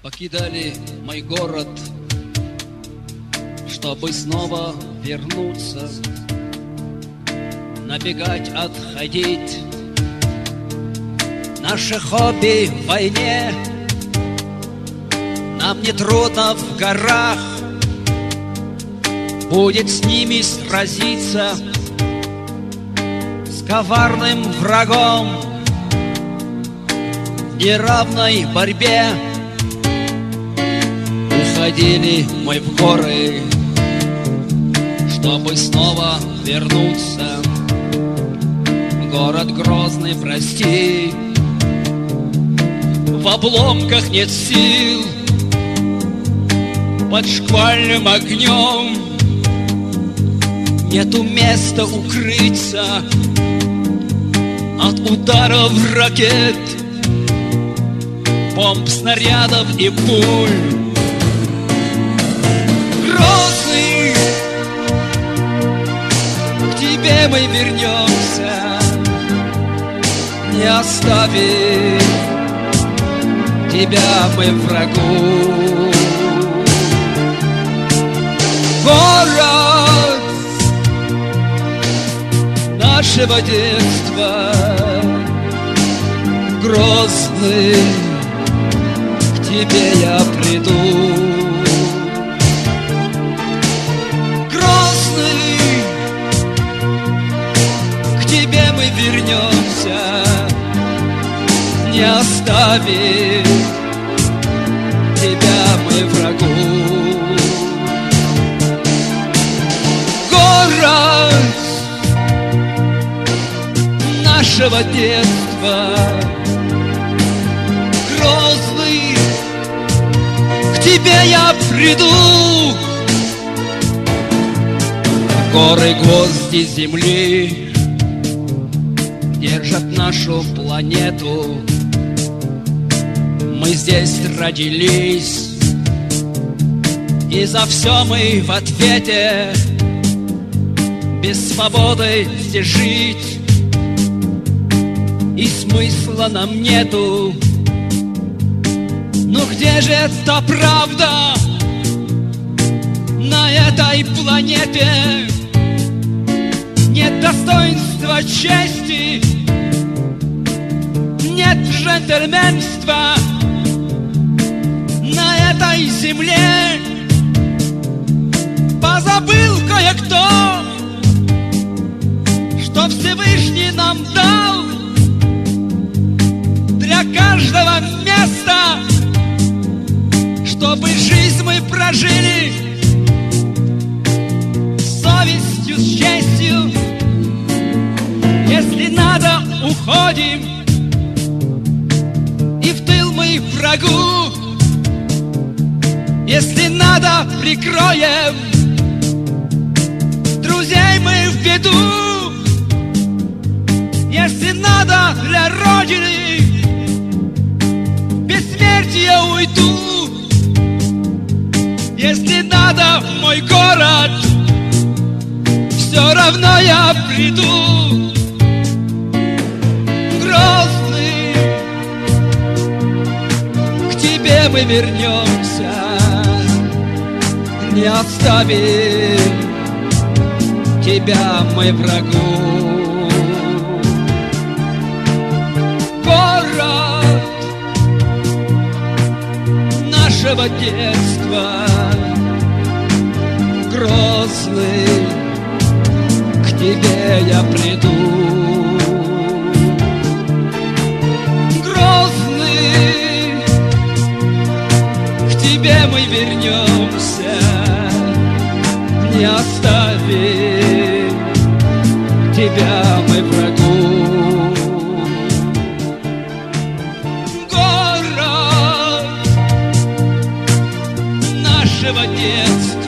покидали мой город, чтобы снова вернуться, набегать, отходить. Наше хобби в войне, нам не трудно в горах, будет с ними сразиться, с коварным врагом в неравной борьбе. Уходили мы в горы, чтобы снова вернуться. Город Грозный, прости, в обломках нет сил, под шквальным огнем нету места укрыться от ударов ракет, бомб, снарядов и пуль. Грозный, к тебе мы вернемся, не оставим тебя мы врагу. Город нашего детства, Грозный, к тебе я приду. Грозный, к тебе мы вернемся, не оставим тебя мы врагу. Город нашего детства, Грозный, к тебе я приду. Горы, гвозди земли держат нашу планету. Мы здесь родились, и за все мы в ответе. Без свободы здесь жить и смысла нам нету. Ну где же эта правда на этой планете? Нет достоинства, чести, нет джентльменства на этой земле. Позабыл кое-кто, что Всевышний нам дал для каждого места, чтобы жизнь мы прожили с совестью, с честью. Если надо, уходим, и в тыл мы врагу. Если надо, прикроем друзей мы в беду. Если надо, для Родины бессмертия уйду. Если надо, в мой город все равно я приду. Грозный, к тебе мы вернемся, не оставим тебя мы врагу. Город нашего детства, Грозный, к тебе я приду. Грозный, к тебе мы вернемся, не оставим тебя мы врагу. Город нашего детства,